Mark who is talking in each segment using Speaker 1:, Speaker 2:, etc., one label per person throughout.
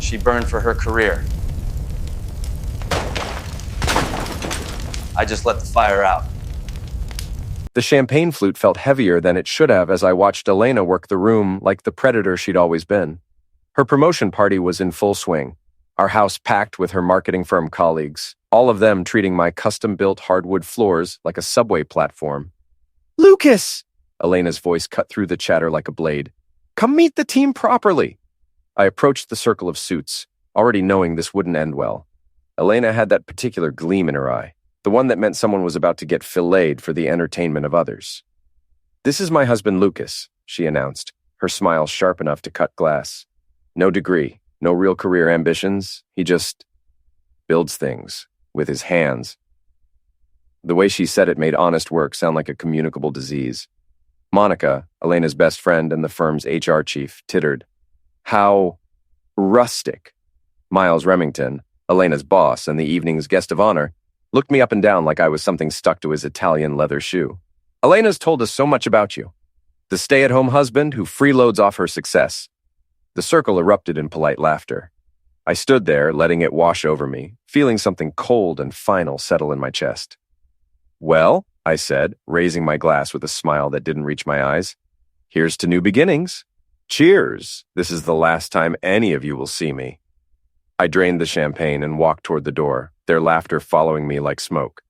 Speaker 1: She burned for her career. I just let the fire out.
Speaker 2: The champagne flute felt heavier than it should have as I watched Elena work the room like the predator she'd always been. Her promotion party was in full swing, our house packed with her marketing firm colleagues, all of them treating my custom-built hardwood floors like a subway platform. "Lucas!" Elena's voice cut through the chatter like a blade. "Come meet the team properly." I approached the circle of suits, already knowing this wouldn't end well. Elena had that particular gleam in her eye, the one that meant someone was about to get filleted for the entertainment of others. "This is my husband Lucas," she announced, her smile sharp enough to cut glass. "No degree, no real career ambitions. He just builds things with his hands." The way she said it made honest work sound like a communicable disease. Monica, Elena's best friend and the firm's HR chief, tittered. "How rustic." Miles Remington, Elena's boss and the evening's guest of honor, looked me up and down like I was something stuck to his Italian leather shoe. "Elena's told us so much about you. The stay-at-home husband who freeloads off her success." The circle erupted in polite laughter. I stood there, letting it wash over me, feeling something cold and final settle in my chest. "Well," I said, raising my glass with a smile that didn't reach my eyes, "here's to new beginnings. Cheers. This is the last time any of you will see me." I drained the champagne and walked toward the door, their laughter following me like smoke.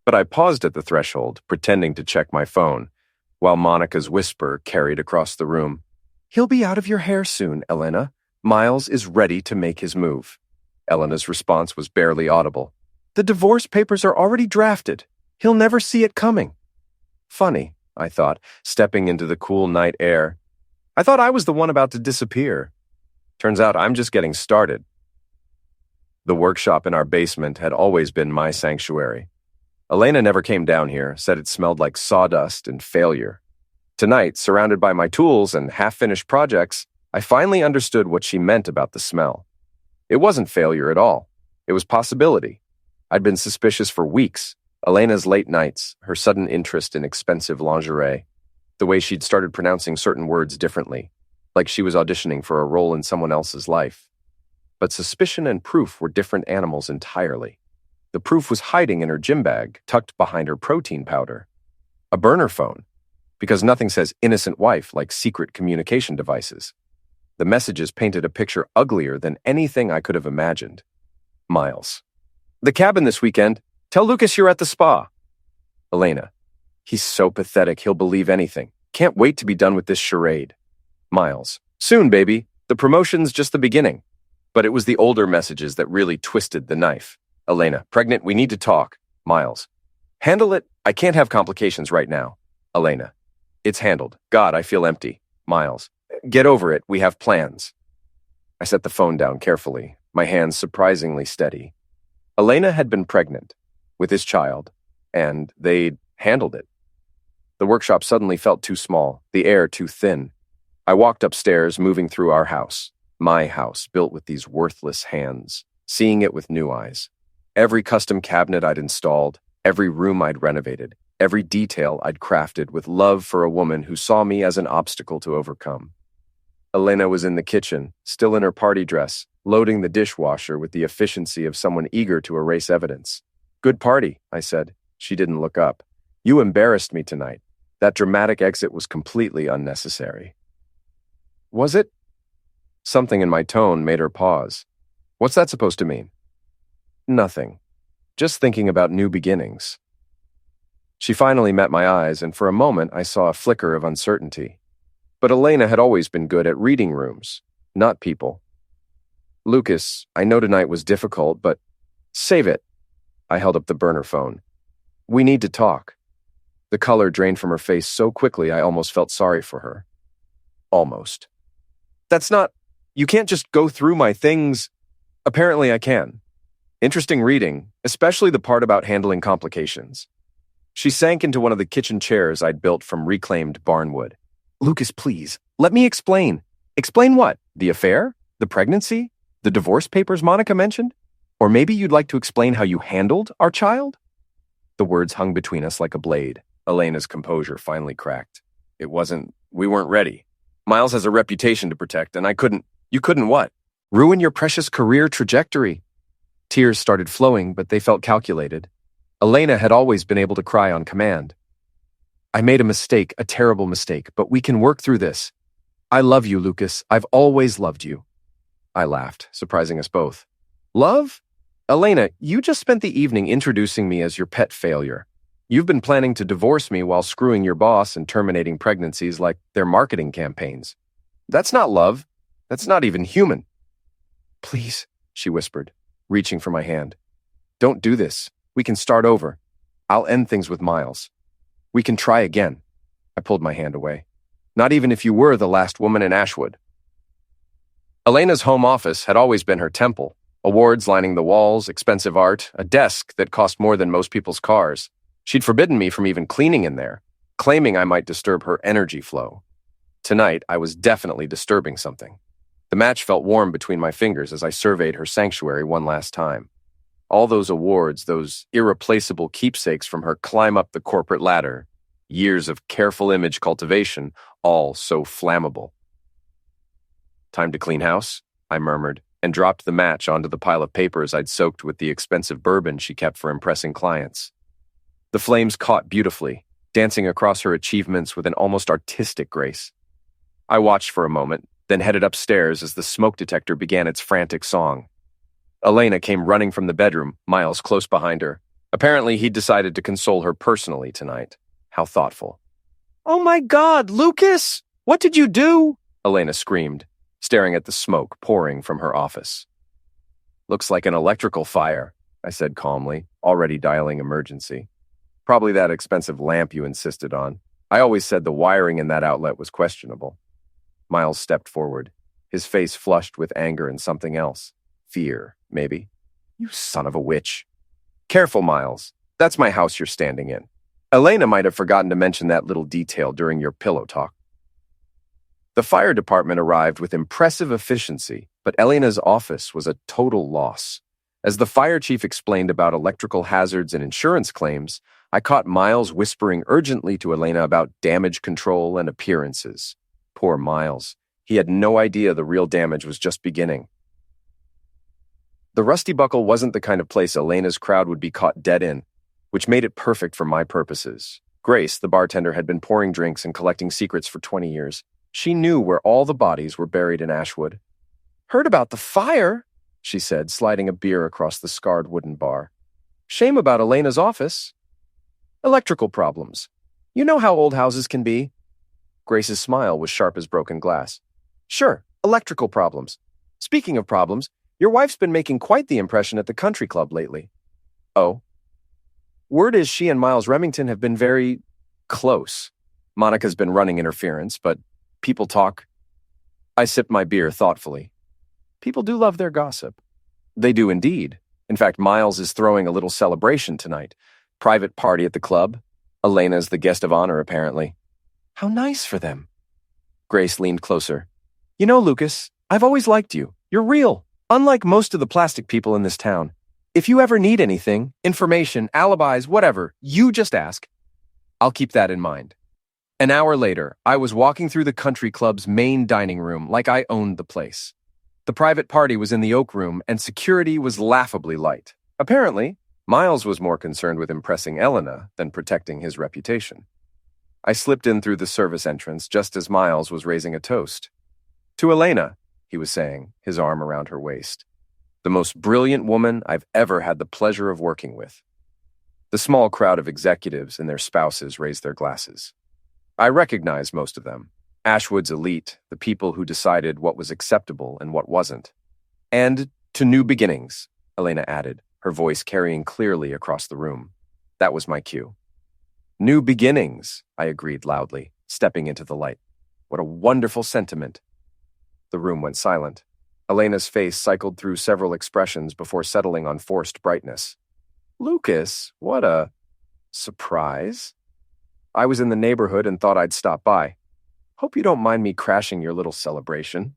Speaker 2: But I paused at the threshold, pretending to check my phone, while Monica's whisper carried across the room. "He'll be out of your hair soon, Elena. Miles is ready to make his move." Elena's response was barely audible. "The divorce papers are already drafted. He'll never see it coming." Funny, I thought, stepping into the cool night air. I thought I was the one about to disappear. Turns out I'm just getting started. The workshop in our basement had always been my sanctuary. Elena never came down here, said it smelled like sawdust and failure. Tonight, surrounded by my tools and half-finished projects, I finally understood what she meant about the smell. It wasn't failure at all. It was possibility. I'd been suspicious for weeks. Elena's late nights, her sudden interest in expensive lingerie, the way she'd started pronouncing certain words differently, like she was auditioning for a role in someone else's life. But suspicion and proof were different animals entirely. The proof was hiding in her gym bag, tucked behind her protein powder. A burner phone, because nothing says innocent wife like secret communication devices. The messages painted a picture uglier than anything I could have imagined. Miles. "The cabin this weekend. Tell Lucas you're at the spa." Elena. "He's so pathetic he'll believe anything. Can't wait to be done with this charade." Miles. "Soon, baby. The promotion's just the beginning." But it was the older messages that really twisted the knife. Elena. "Pregnant, we need to talk." Miles. "Handle it. I can't have complications right now." Elena. "It's handled. God, I feel empty." Miles. "Get over it. We have plans." I set the phone down carefully, my hands surprisingly steady. Elena had been pregnant with his child, and they'd handled it. The workshop suddenly felt too small, the air too thin. I walked upstairs, moving through our house, my house built with these worthless hands, seeing it with new eyes. Every custom cabinet I'd installed, every room I'd renovated, every detail I'd crafted with love for a woman who saw me as an obstacle to overcome. Elena was in the kitchen, still in her party dress, loading the dishwasher with the efficiency of someone eager to erase evidence. "Good party," I said. She didn't look up. "You embarrassed me tonight. That dramatic exit was completely unnecessary." "Was it?" Something in my tone made her pause. "What's that supposed to mean?" "Nothing. Just thinking about new beginnings." She finally met my eyes, and for a moment I saw a flicker of uncertainty. But Elena had always been good at reading rooms, not people. "Lucas, I know tonight was difficult, but save it." I held up the burner phone. "We need to talk." The color drained from her face so quickly I almost felt sorry for her. Almost. "That's not... You can't just go through my things." "Apparently I can. Interesting reading, especially the part about handling complications." She sank into one of the kitchen chairs I'd built from reclaimed barnwood. "Lucas, please, let me explain." "Explain what? The affair? The pregnancy? The divorce papers Monica mentioned? Or maybe you'd like to explain how you handled our child?" The words hung between us like a blade. Elena's composure finally cracked. We weren't ready. Miles has a reputation to protect, and I couldn't." "You couldn't what?" Ruin your precious career trajectory. Tears started flowing, but they felt calculated. Elena had always been able to cry on command. I made a mistake, a terrible mistake, but we can work through this. I love you, Lucas. I've always loved you. I laughed, surprising us both. Love? Elena, you just spent the evening introducing me as your pet failure. You've been planning to divorce me while screwing your boss and terminating pregnancies like their marketing campaigns. That's not love. That's not even human. Please, she whispered, reaching for my hand. Don't do this. We can start over. I'll end things with Miles. We can try again. I pulled my hand away. Not even if you were the last woman in Ashwood. Elena's home office had always been her temple. Awards lining the walls, expensive art, a desk that cost more than most people's cars. She'd forbidden me from even cleaning in there, claiming I might disturb her energy flow. Tonight, I was definitely disturbing something. The match felt warm between my fingers as I surveyed her sanctuary one last time. All those awards, those irreplaceable keepsakes from her climb up the corporate ladder, years of careful image cultivation, all so flammable. Time to clean house, I murmured, and dropped the match onto the pile of papers I'd soaked with the expensive bourbon she kept for impressing clients. The flames caught beautifully, dancing across her achievements with an almost artistic grace. I watched for a moment, then headed upstairs as the smoke detector began its frantic song. Elena came running from the bedroom, Miles close behind her. Apparently, he'd decided to console her personally tonight. How thoughtful. Oh my God, Lucas! What did you do? Elena screamed, staring at the smoke pouring from her office. Looks like an electrical fire, I said calmly, already dialing emergency. Probably that expensive lamp you insisted on. I always said the wiring in that outlet was questionable. Miles stepped forward, his face flushed with anger and something else. Fear, maybe. You son of a witch. Careful, Miles. That's my house you're standing in. Elena might have forgotten to mention that little detail during your pillow talk. The fire department arrived with impressive efficiency, but Elena's office was a total loss. As the fire chief explained about electrical hazards and insurance claims, I caught Miles whispering urgently to Elena about damage control and appearances. Poor Miles. He had no idea the real damage was just beginning. The Rusty Buckle wasn't the kind of place Elena's crowd would be caught dead in, which made it perfect for my purposes. Grace, the bartender, had been pouring drinks and collecting secrets for 20 years. She knew where all the bodies were buried in Ashwood. Heard about the fire, she said, sliding a beer across the scarred wooden bar. Shame about Elena's office. Electrical problems. You know how old houses can be. Grace's smile was sharp as broken glass. Sure, electrical problems. Speaking of problems, your wife's been making quite the impression at the country club lately. Oh? Word is she and Miles Remington have been very close. Monica's been running interference, but people talk. I sipped my beer thoughtfully. People do love their gossip. They do indeed. In fact, Miles is throwing a little celebration tonight. Private party at the club. Elena's the guest of honor, apparently. How nice for them. Grace leaned closer. You know, Lucas, I've always liked you. You're real. Unlike most of the plastic people in this town. If you ever need anything, information, alibis, whatever, you just ask. I'll keep that in mind. An hour later, I was walking through the country club's main dining room like I owned the place. The private party was in the Oak Room, and security was laughably light. Apparently, Miles was more concerned with impressing Elena than protecting his reputation. I slipped in through the service entrance just as Miles was raising a toast. To Elena, he was saying, his arm around her waist. The most brilliant woman I've ever had the pleasure of working with. The small crowd of executives and their spouses raised their glasses. I recognized most of them. Ashwood's elite, the people who decided what was acceptable and what wasn't. And to new beginnings, Elena added, her voice carrying clearly across the room. That was my cue. New beginnings, I agreed loudly, stepping into the light. What a wonderful sentiment. The room went silent. Elena's face cycled through several expressions before settling on forced brightness. Lucas, what a surprise. I was in the neighborhood and thought I'd stop by. Hope you don't mind me crashing your little celebration.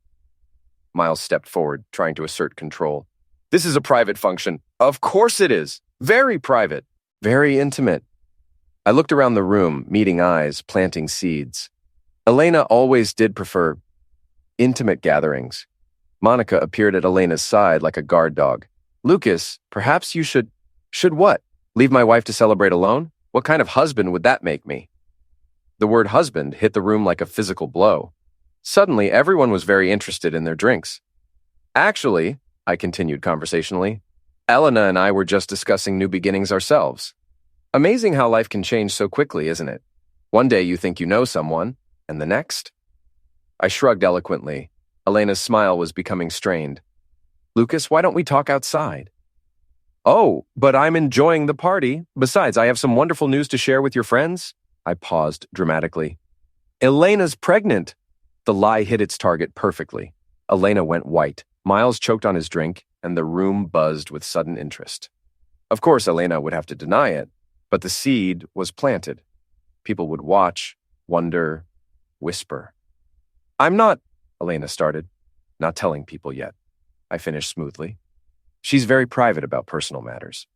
Speaker 2: Miles stepped forward, trying to assert control. This is a private function. Of course it is. Very private. Very intimate. I looked around the room, meeting eyes, planting seeds. Elena always did prefer intimate gatherings. Monica appeared at Elena's side like a guard dog. Lucas, perhaps you should... Should what? Leave my wife to celebrate alone? What kind of husband would that make me? The word husband hit the room like a physical blow. Suddenly, everyone was very interested in their drinks. Actually, I continued conversationally, Elena and I were just discussing new beginnings ourselves. Amazing how life can change so quickly, isn't it? One day you think you know someone, and the next? I shrugged eloquently. Elena's smile was becoming strained. Lucas, why don't we talk outside? Oh, but I'm enjoying the party. Besides, I have some wonderful news to share with your friends. I paused dramatically. Elena's pregnant. The lie hit its target perfectly. Elena went white. Miles choked on his drink, and the room buzzed with sudden interest. Of course, Elena would have to deny it, but the seed was planted. People would watch, wonder, whisper. I'm not, Elena started. Not telling people yet. I finished smoothly. She's very private about personal matters.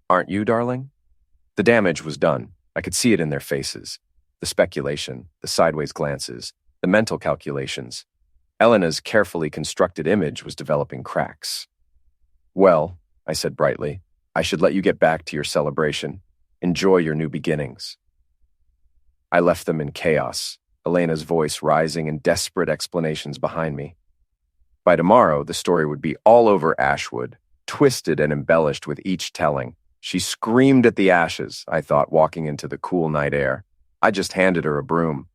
Speaker 2: Aren't you, darling? The damage was done. I could see it in their faces. The speculation, the sideways glances, the mental calculations. Elena's carefully constructed image was developing cracks. Well, I said brightly, I should let you get back to your celebration. Enjoy your new beginnings. I left them in chaos, Elena's voice rising in desperate explanations behind me. By tomorrow, the story would be all over Ashwood, twisted and embellished with each telling. She screamed at the ashes, I thought, walking into the cool night air. I just handed her a broom.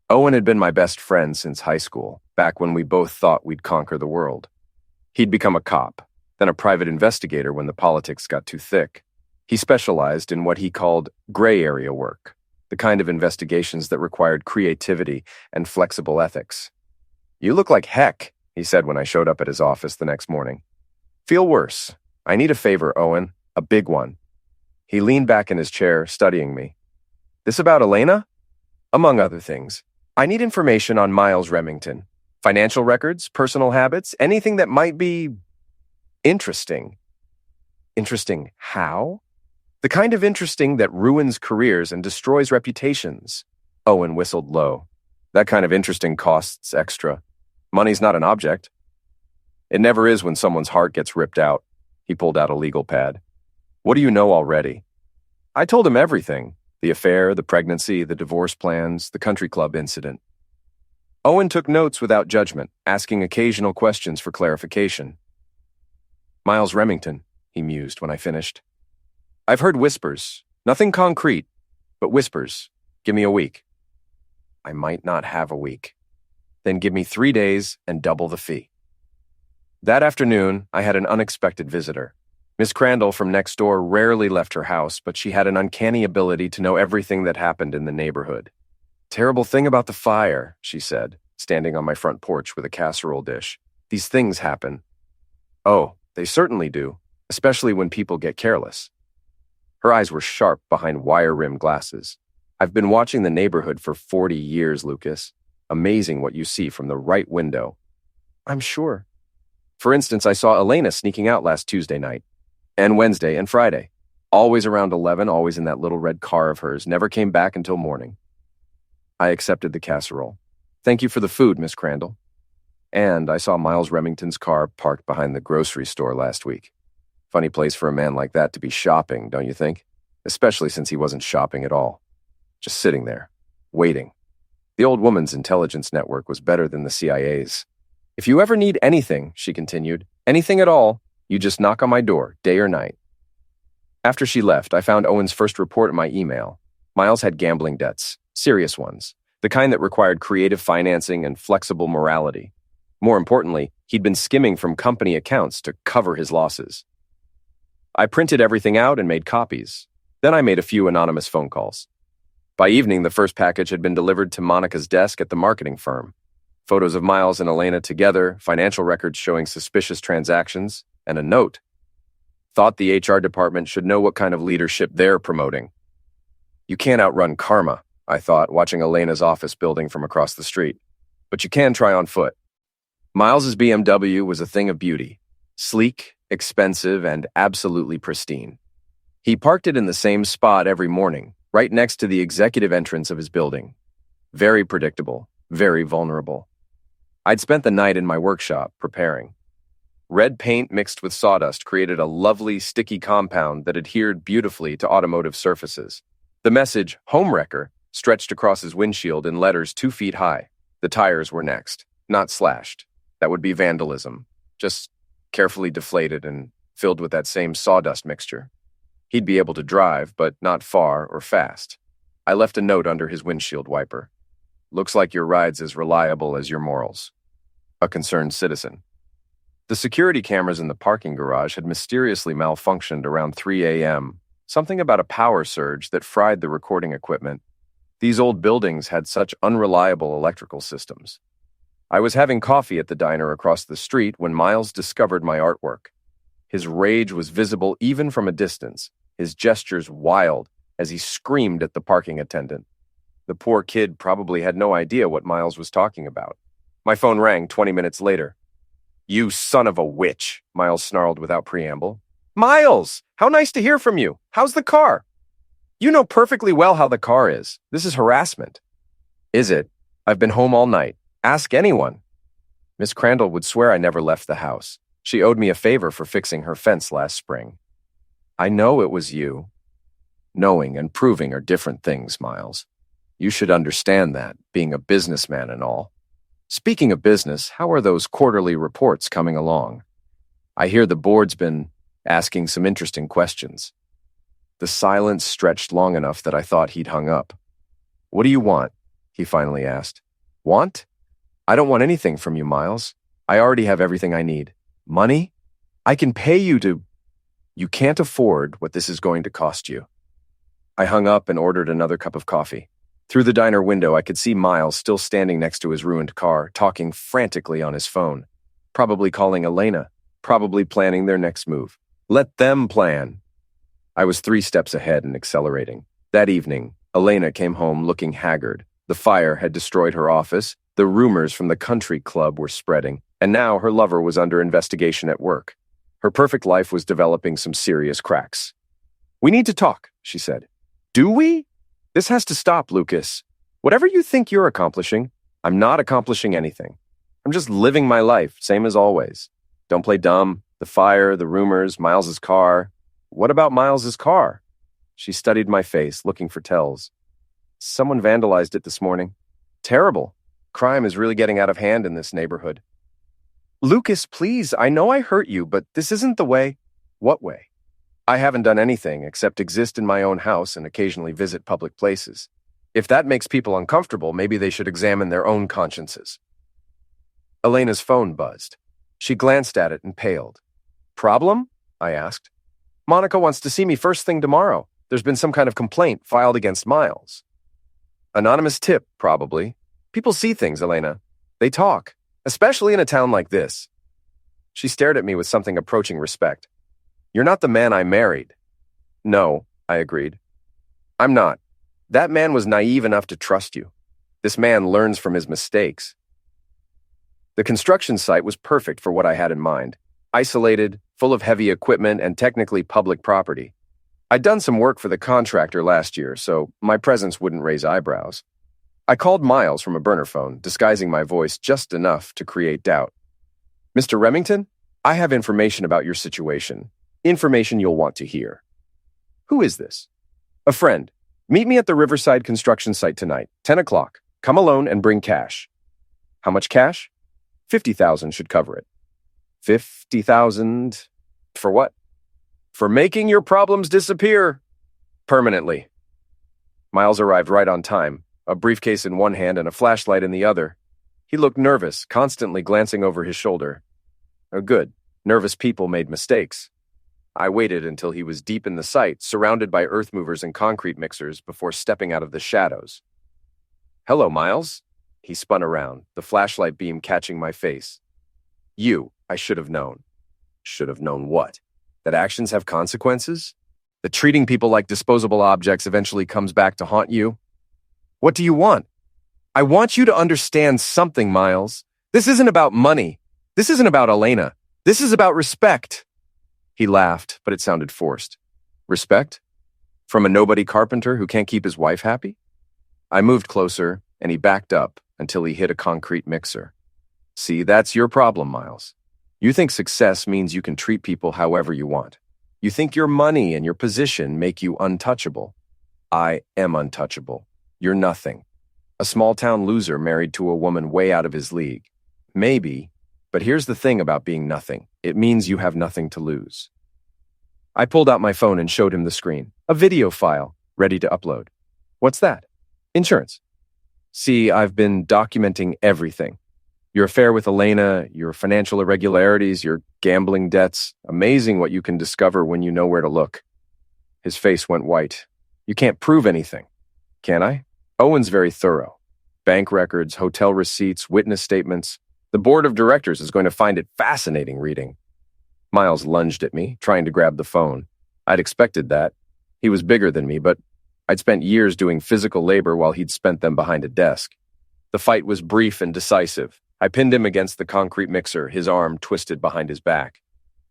Speaker 2: Owen had been my best friend since high school, back when we both thought we'd conquer the world. He'd become a cop, then a private investigator when the politics got too thick. He specialized in what he called gray area work, the kind of investigations that required creativity and flexible ethics. You look like heck, he said when I showed up at his office the next morning. Feel worse. I need a favor, Owen, a big one. He leaned back in his chair, studying me. This about Elena? Among other things. I need information on Miles Remington. Financial records, personal habits, anything that might be interesting. Interesting how? The kind of interesting that ruins careers and destroys reputations. Owen whistled low. That kind of interesting costs extra. Money's not an object. It never is when someone's heart gets ripped out. He pulled out a legal pad. What do you know already? I told him everything. The affair, the pregnancy, the divorce plans, the country club incident. Owen took notes without judgment, asking occasional questions for clarification. Miles Remington, he mused when I finished. I've heard whispers. Nothing concrete, but whispers. Give me a week. I might not have a week. Then give me 3 days and double the fee. That afternoon, I had an unexpected visitor. Miss Crandall from next door rarely left her house, but she had an uncanny ability to know everything that happened in the neighborhood. Terrible thing about the fire, she said, standing on my front porch with a casserole dish. These things happen. Oh, they certainly do, especially when people get careless. Her eyes were sharp behind wire-rimmed glasses. I've been watching the neighborhood for 40 years, Lucas. Amazing what you see from the right window. I'm sure. For instance, I saw Elena sneaking out last Tuesday night, and Wednesday and Friday. Always around 11, always in that little red car of hers, never came back until morning. I accepted the casserole. Thank you for the food, Miss Crandall. And I saw Miles Remington's car parked behind the grocery store last week. Funny place for a man like that to be shopping, don't you think? Especially since he wasn't shopping at all. Just sitting there, waiting. The old woman's intelligence network was better than the CIA's. If you ever need anything, she continued, anything at all, you just knock on my door, day or night. After she left, I found Owen's first report in my email. Miles had gambling debts, serious ones, the kind that required creative financing and flexible morality. More importantly, he'd been skimming from company accounts to cover his losses. I printed everything out and made copies. Then I made a few anonymous phone calls. By evening, the first package had been delivered to Monica's desk at the marketing firm. Photos of Miles and Elena together, financial records showing suspicious transactions, and a note. Thought the HR department should know what kind of leadership they're promoting. You can't outrun karma, I thought, watching Elena's office building from across the street. But you can try on foot. Miles's BMW was a thing of beauty. Sleek, expensive, and absolutely pristine. He parked it in the same spot every morning, right next to the executive entrance of his building. Very predictable, very vulnerable. I'd spent the night in my workshop preparing. Red paint mixed with sawdust created a lovely, sticky compound that adhered beautifully to automotive surfaces. The message, "Home Wrecker," stretched across his windshield in letters 2 feet high. The tires were next, not slashed. That would be vandalism, just carefully deflated and filled with that same sawdust mixture. He'd be able to drive, but not far or fast. I left a note under his windshield wiper. "Looks like your ride's as reliable as your morals. A concerned citizen." The security cameras in the parking garage had mysteriously malfunctioned around 3 a.m., something about a power surge that fried the recording equipment. These old buildings had such unreliable electrical systems. I was having coffee at the diner across the street when Miles discovered my artwork. His rage was visible even from a distance, his gestures wild as he screamed at the parking attendant. The poor kid probably had no idea what Miles was talking about. My phone rang 20 minutes later. "You son of a witch," Miles snarled without preamble. "Miles, how nice to hear from you. How's the car?" "You know perfectly well how the car is. This is harassment." "Is it? I've been home all night. Ask anyone." Miss Crandall would swear I never left the house. She owed me a favor for fixing her fence last spring. "I know it was you." Knowing and proving are different things, Miles. You should understand that, being a businessman and all. Speaking of business, how are those quarterly reports coming along? I hear the board's been asking some interesting questions. The silence stretched long enough that I thought he'd hung up. "What do you want?" he finally asked. "Want? I don't want anything from you, Miles. I already have everything I need. Money? I can pay you to... You can't afford what this is going to cost you." I hung up and ordered another cup of coffee. Through the diner window, I could see Miles still standing next to his ruined car, talking frantically on his phone. Probably calling Elena. Probably planning their next move. Let them plan. I was 3 steps ahead and accelerating. That evening, Elena came home looking haggard. The fire had destroyed her office, the rumors from the country club were spreading, and now her lover was under investigation at work. Her perfect life was developing some serious cracks. "We need to talk," she said. "Do we? This has to stop, Lucas. Whatever you think you're accomplishing, I'm not accomplishing anything. I'm just living my life, same as always. Don't play dumb. The fire, the rumors, Miles's car. What about Miles's car?" She studied my face, looking for tells. "Someone vandalized it this morning. Terrible. Crime is really getting out of hand in this neighborhood." "Lucas, please, I know I hurt you, but this isn't the way." "What way?" "I haven't done anything except exist in my own house and occasionally visit public places. If that makes people uncomfortable, maybe they should examine their own consciences." Elena's phone buzzed. She glanced at it and paled. "Problem?" I asked. "Monica wants to see me first thing tomorrow. There's been some kind of complaint filed against Miles." "Anonymous tip, probably. People see things, Elena. They talk, especially in a town like this." She stared at me with something approaching respect. "You're not the man I married." "No," I agreed. "I'm not. That man was naive enough to trust you. This man learns from his mistakes." The construction site was perfect for what I had in mind. Isolated, full of heavy equipment, and technically public property. I'd done some work for the contractor last year, so my presence wouldn't raise eyebrows. I called Miles from a burner phone, disguising my voice just enough to create doubt. "Mr. Remington, I have information about your situation. Information you'll want to hear." "Who is this?" "A friend. Meet me at the Riverside construction site tonight, 10 o'clock. Come alone and bring cash." "How much cash?" $50,000 should cover it." $50,000? For what? "For making your problems disappear. Permanently." Miles arrived right on time, a briefcase in one hand and a flashlight in the other. He looked nervous, constantly glancing over his shoulder. Oh, good. Nervous people made mistakes. I waited until he was deep in the site, surrounded by earth movers and concrete mixers, before stepping out of the shadows. "Hello, Miles." He spun around, the flashlight beam catching my face. "You, I should have known." "Should have known what? That actions have consequences? That treating people like disposable objects eventually comes back to haunt you? What do you want?" "I want you to understand something, Miles. This isn't about money. This isn't about Elena. This is about respect." He laughed, but it sounded forced. "Respect? From a nobody carpenter who can't keep his wife happy?" I moved closer, and he backed up until he hit a concrete mixer. See, that's your problem, Miles. You think success means you can treat people however you want. You think your money and your position make you untouchable. I am untouchable. You're nothing. A small-town loser married to a woman way out of his league. Maybe, but here's the thing about being nothing. It means you have nothing to lose. I pulled out my phone and showed him the screen. A video file, ready to upload. What's that? Insurance. See, I've been documenting everything. Your affair with Elena, your financial irregularities, your gambling debts. Amazing what you can discover when you know where to look. His face went white. You can't prove anything, can I? Owen's very thorough. Bank records, hotel receipts, witness statements. The board of directors is going to find it fascinating reading. Miles lunged at me, trying to grab the phone. I'd expected that. He was bigger than me, but I'd spent years doing physical labor while he'd spent them behind a desk. The fight was brief and decisive. I pinned him against the concrete mixer, his arm twisted behind his back.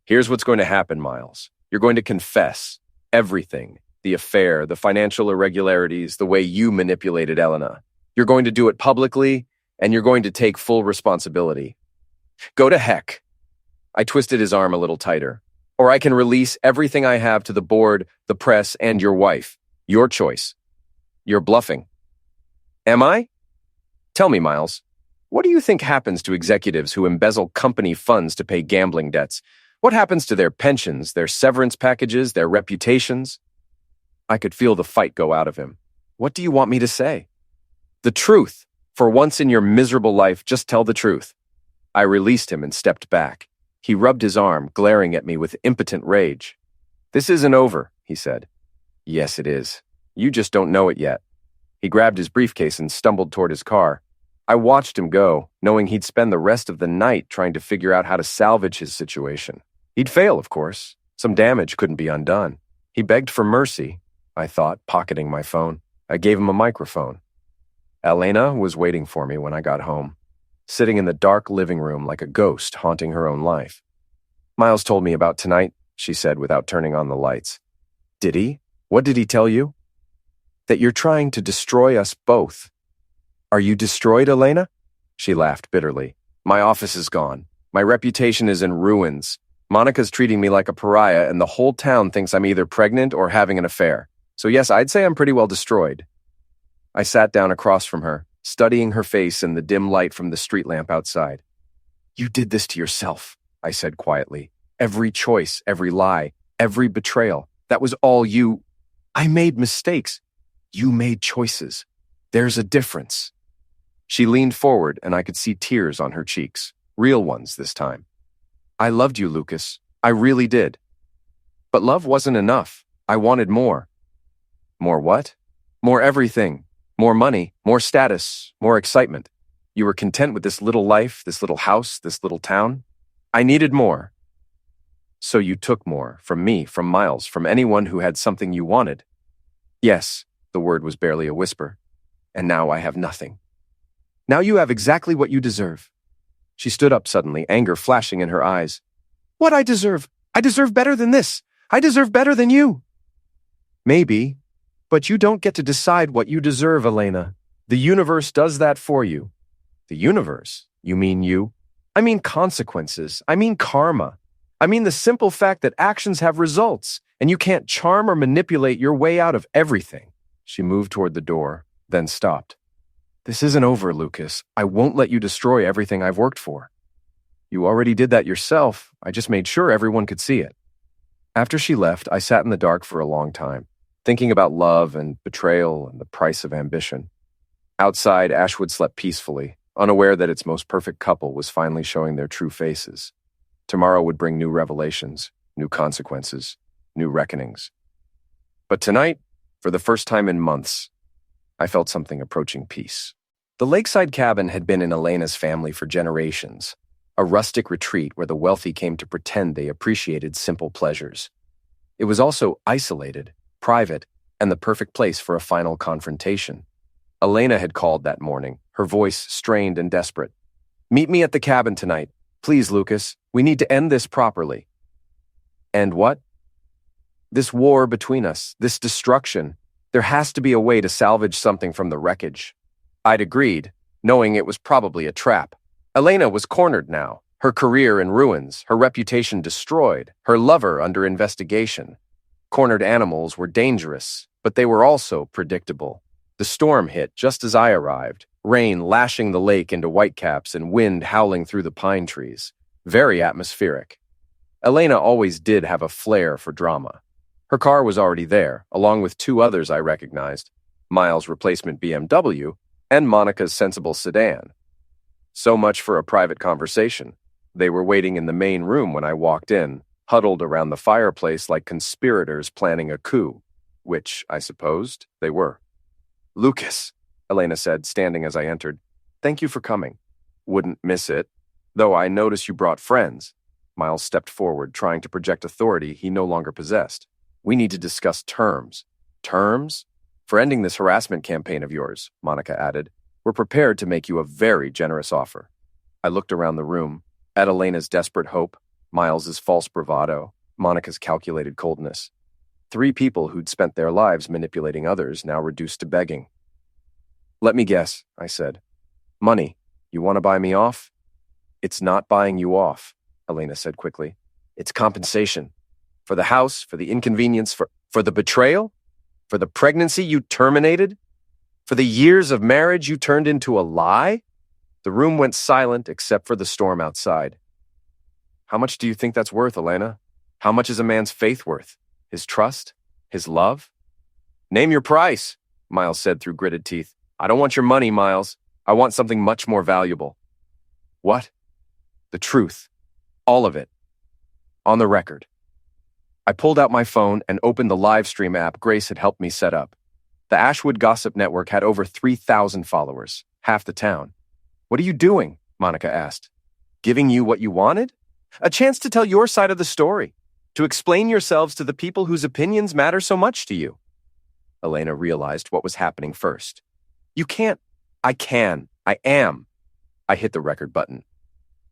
Speaker 2: Here's what's going to happen, Miles. You're going to confess everything. The affair, the financial irregularities, the way you manipulated Elena. You're going to do it publicly, and you're going to take full responsibility. Go to heck. I twisted his arm a little tighter. Or I can release everything I have to the board, the press, and your wife. Your choice. You're bluffing. Am I? Tell me, Miles. What do you think happens to executives who embezzle company funds to pay gambling debts? What happens to their pensions, their severance packages, their reputations? I could feel the fight go out of him. What do you want me to say? The truth. For once in your miserable life, just tell the truth. I released him and stepped back. He rubbed his arm, glaring at me with impotent rage. This isn't over, he said. Yes, it is. You just don't know it yet. He grabbed his briefcase and stumbled toward his car. I watched him go, knowing he'd spend the rest of the night trying to figure out how to salvage his situation. He'd fail, of course. Some damage couldn't be undone. He begged for mercy, I thought, pocketing my phone. I gave him a microphone. Elena was waiting for me when I got home, sitting in the dark living room like a ghost haunting her own life. Miles told me about tonight, she said without turning on the lights. Did he? What did he tell you? That you're trying to destroy us both. Are you destroyed, Elena? She laughed bitterly. My office is gone. My reputation is in ruins. Monica's treating me like a pariah, and the whole town thinks I'm either pregnant or having an affair. So yes, I'd say I'm pretty well destroyed. I sat down across from her, studying her face in the dim light from the street lamp outside. You did this to yourself, I said quietly. Every choice, every lie, every betrayal. That was all you. I made mistakes. You made choices. There's a difference. She leaned forward, and I could see tears on her cheeks. Real ones this time. I loved you, Lucas. I really did. But love wasn't enough. I wanted more. More what? More everything. More money, more status, more excitement. You were content with this little life, this little house, this little town? I needed more. So you took more, from me, from Miles, from anyone who had something you wanted. Yes, the word was barely a whisper. And now I have nothing. Now you have exactly what you deserve. She stood up suddenly, anger flashing in her eyes. What I deserve? I deserve better than this. I deserve better than you. Maybe, but you don't get to decide what you deserve, Elena. The universe does that for you. The universe? You mean you? I mean consequences. I mean karma. I mean the simple fact that actions have results, and you can't charm or manipulate your way out of everything. She moved toward the door, then stopped. This isn't over, Lucas. I won't let you destroy everything I've worked for. You already did that yourself. I just made sure everyone could see it. After she left, I sat in the dark for a long time, thinking about love and betrayal and the price of ambition. Outside, Ashwood slept peacefully, unaware that its most perfect couple was finally showing their true faces. Tomorrow would bring new revelations, new consequences, new reckonings. But tonight, for the first time in months, I felt something approaching peace. The lakeside cabin had been in Elena's family for generations, a rustic retreat where the wealthy came to pretend they appreciated simple pleasures. It was also isolated, private, and the perfect place for a final confrontation. Elena had called that morning, her voice strained and desperate. Meet me at the cabin tonight. Please, Lucas. We need to end this properly. And what? This war between us, this destruction. There has to be a way to salvage something from the wreckage. I'd agreed, knowing it was probably a trap. Elena was cornered now, her career in ruins, her reputation destroyed, her lover under investigation. Cornered animals were dangerous, but they were also predictable. The storm hit just as I arrived, rain lashing the lake into whitecaps and wind howling through the pine trees. Very atmospheric. Elena always did have a flair for drama. Her car was already there, along with two others I recognized, Miles' replacement BMW and Monica's sensible sedan. So much for a private conversation. They were waiting in the main room when I walked in, huddled around the fireplace like conspirators planning a coup, which, I supposed, they were. "Lucas," Elena said, standing as I entered. "Thank you for coming. Wouldn't miss it. Though I notice you brought friends." Miles stepped forward, trying to project authority he no longer possessed. "We need to discuss terms." "Terms? For ending this harassment campaign of yours," Monica added. "We're prepared to make you a very generous offer." I looked around the room, at Elena's desperate hope, Miles's false bravado, Monica's calculated coldness. 3 people who'd spent their lives manipulating others, now reduced to begging. "Let me guess," I said. "Money. You want to buy me off?" "It's not buying you off," Elena said quickly. "It's compensation. For the house, for the inconvenience, for the betrayal? For the pregnancy you terminated? For the years of marriage you turned into a lie?" The room went silent except for the storm outside. "How much do you think that's worth, Elena? How much is a man's faith worth? His trust? His love?" "Name your price," Miles said through gritted teeth. "I don't want your money, Miles. I want something much more valuable." "What?" "The truth. All of it. On the record." I pulled out my phone and opened the live stream app Grace had helped me set up. The Ashwood Gossip Network had over 3,000 followers, half the town. "What are you doing?" Monica asked. "Giving you what you wanted? A chance to tell your side of the story, to explain yourselves to the people whose opinions matter so much to you." Elena realized what was happening first. "You can't." "I can. I am." I hit the record button.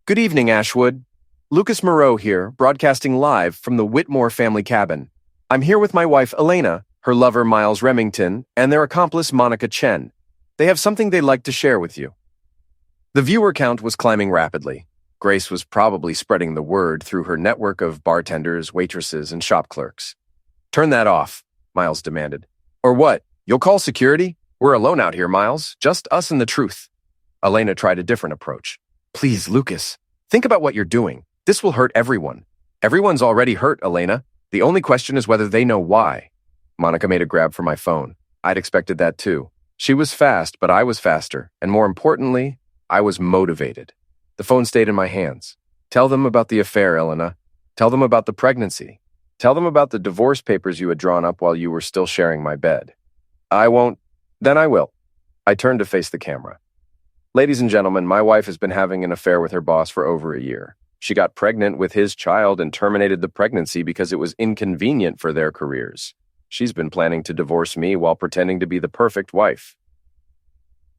Speaker 2: "Good evening, Ashwood. Lucas Moreau here, broadcasting live from the Whitmore family cabin. I'm here with my wife, Elena, her lover, Miles Remington, and their accomplice, Monica Chen. They have something they'd like to share with you." The viewer count was climbing rapidly. Grace was probably spreading the word through her network of bartenders, waitresses, and shop clerks. "Turn that off," Miles demanded. "Or what? You'll call security? We're alone out here, Miles. Just us and the truth." Elena tried a different approach. "Please, Lucas, think about what you're doing. This will hurt everyone." "Everyone's already hurt, Elena. The only question is whether they know why." Monica made a grab for my phone. I'd expected that too. She was fast, but I was faster, and more importantly, I was motivated. The phone stayed in my hands. "Tell them about the affair, Elena. Tell them about the pregnancy. Tell them about the divorce papers you had drawn up while you were still sharing my bed." "I won't." "Then I will." I turned to face the camera. "Ladies and gentlemen, my wife has been having an affair with her boss for over a year. She got pregnant with his child and terminated the pregnancy because it was inconvenient for their careers. She's been planning to divorce me while pretending to be the perfect wife."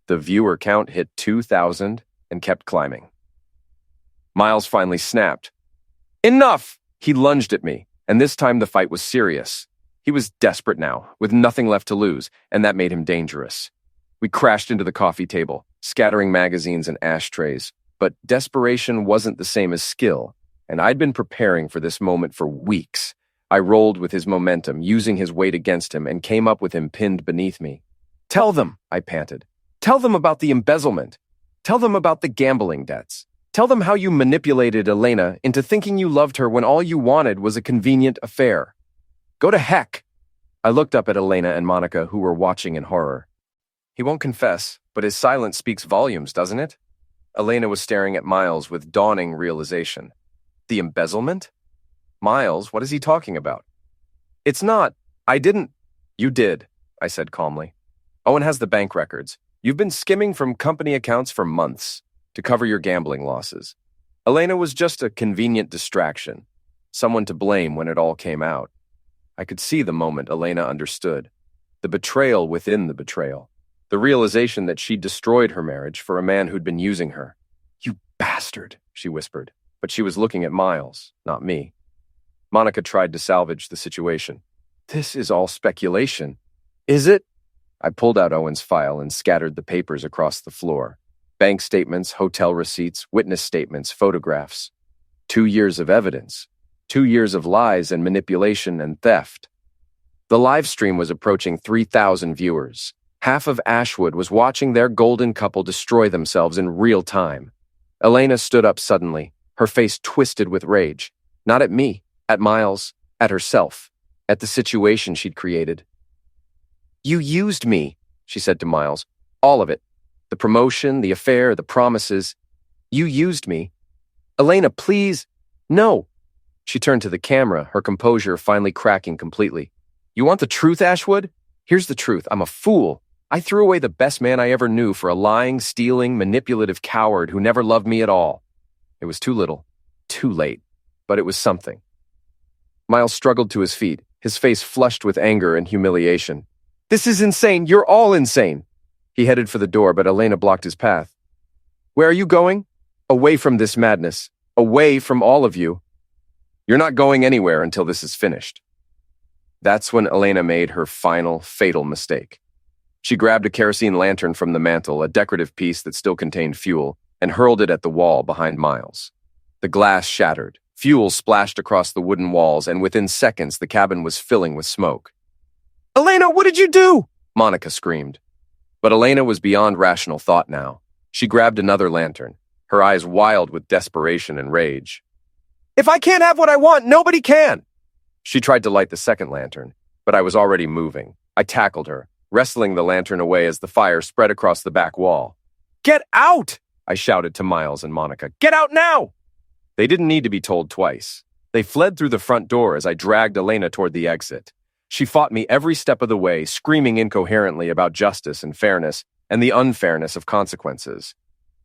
Speaker 2: The viewer count hit 2,000 and kept climbing. Miles finally snapped. "Enough!" He lunged at me, and this time the fight was serious. He was desperate now, with nothing left to lose, and that made him dangerous. We crashed into the coffee table, scattering magazines and ashtrays. But desperation wasn't the same as skill, and I'd been preparing for this moment for weeks. I rolled with his momentum, using his weight against him, and came up with him pinned beneath me. "Tell them," I panted. "Tell them about the embezzlement. Tell them about the gambling debts. Tell them how you manipulated Elena into thinking you loved her when all you wanted was a convenient affair. Go to heck." I looked up at Elena and Monica, who were watching in horror. "He won't confess, but his silence speaks volumes, doesn't it?" Elena was staring at Miles with dawning realization. "The embezzlement? Miles, what is he talking about?" "It's not. I didn't." "You did," I said calmly. "Owen has the bank records. You've been skimming from company accounts for months to cover your gambling losses. Elena was just a convenient distraction, someone to blame when it all came out." I could see the moment Elena understood. The betrayal within the betrayal. The realization that she'd destroyed her marriage for a man who'd been using her. "You bastard," she whispered, but she was looking at Miles, not me. Monica tried to salvage the situation. "This is all speculation." "Is it?" I pulled out Owen's file and scattered the papers across the floor. Bank statements, hotel receipts, witness statements, photographs. 2 years of evidence. 2 years of lies and manipulation and theft. The live stream was approaching 3,000 viewers. Half of Ashwood was watching their golden couple destroy themselves in real time. Elena stood up suddenly, her face twisted with rage. Not at me, at Miles, at herself, at the situation she'd created. "You used me," she said to Miles. "All of it. The promotion, the affair, the promises. You used me. Elena, please. No." She turned to the camera, her composure finally cracking completely. "You want the truth, Ashwood? Here's the truth. I'm a fool. I threw away the best man I ever knew for a lying, stealing, manipulative coward who never loved me at all. It was too little, too late, but it was something." Miles struggled to his feet, his face flushed with anger and humiliation. "This is insane. You're all insane." He headed for the door, but Elena blocked his path. "Where are you going?" "Away from this madness. Away from all of you." "You're not going anywhere until this is finished." That's when Elena made her final, fatal mistake. She grabbed a kerosene lantern from the mantel, a decorative piece that still contained fuel, and hurled it at the wall behind Miles. The glass shattered. Fuel splashed across the wooden walls, and within seconds the cabin was filling with smoke. "Elena, what did you do?" Monica screamed. But Elena was beyond rational thought now. She grabbed another lantern, her eyes wild with desperation and rage. "If I can't have what I want, nobody can!" She tried to light the second lantern, but I was already moving. I tackled her, wrestling the lantern away as the fire spread across the back wall. "Get out!" I shouted to Miles and Monica. "Get out now!" They didn't need to be told twice. They fled through the front door as I dragged Elena toward the exit. She fought me every step of the way, screaming incoherently about justice and fairness and the unfairness of consequences.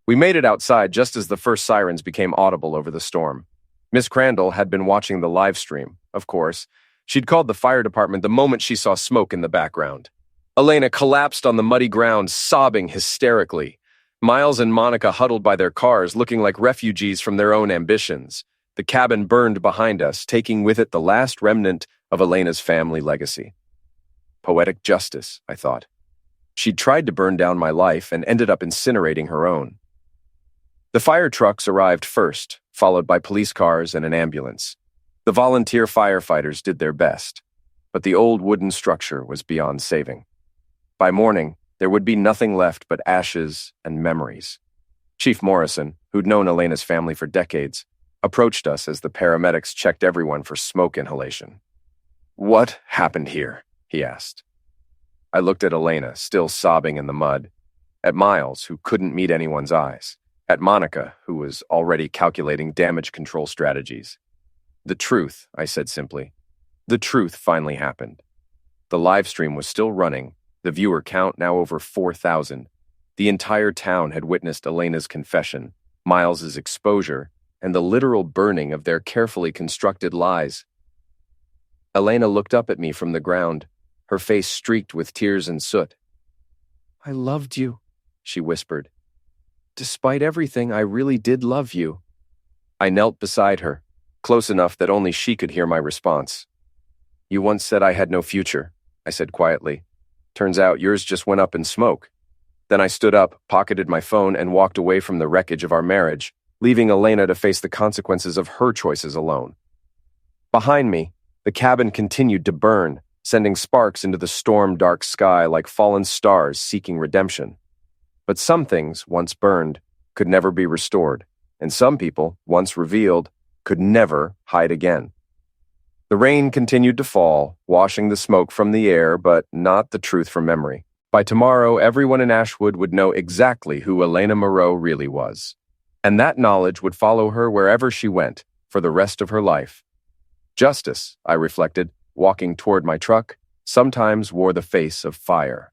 Speaker 2: We made it outside just as the first sirens became audible over the storm. Miss Crandall had been watching the live stream, of course. She'd called the fire department the moment she saw smoke in the background. Elena collapsed on the muddy ground, sobbing hysterically. Miles and Monica huddled by their cars, looking like refugees from their own ambitions. The cabin burned behind us, taking with it the last remnant of Elena's family legacy. Poetic justice, I thought. She'd tried to burn down my life and ended up incinerating her own. The fire trucks arrived first, followed by police cars and an ambulance. The volunteer firefighters did their best, but the old wooden structure was beyond saving. By morning, there would be nothing left but ashes and memories. Chief Morrison, who'd known Elena's family for decades, approached us as the paramedics checked everyone for smoke inhalation. "What happened here?" he asked. I looked at Elena, still sobbing in the mud, at Miles, who couldn't meet anyone's eyes, at Monica, who was already calculating damage control strategies. "The truth," I said simply. The truth finally happened. The live stream was still running, the viewer count now over 4,000. The entire town had witnessed Elena's confession, Miles's exposure, and the literal burning of their carefully constructed lies. Elena looked up at me from the ground, her face streaked with tears and soot. "I loved you," she whispered. "Despite everything, I really did love you." I knelt beside her, close enough that only she could hear my response. "You once said I had no future," I said quietly. "Turns out yours just went up in smoke." Then I stood up, pocketed my phone, and walked away from the wreckage of our marriage, leaving Elena to face the consequences of her choices alone. Behind me, the cabin continued to burn, sending sparks into the storm-dark sky like fallen stars seeking redemption. But some things, once burned, could never be restored, and some people, once revealed, could never hide again. The rain continued to fall, washing the smoke from the air, but not the truth from memory. By tomorrow, everyone in Ashwood would know exactly who Elena Moreau really was. And that knowledge would follow her wherever she went, for the rest of her life. Justice, I reflected, walking toward my truck, sometimes wore the face of fire.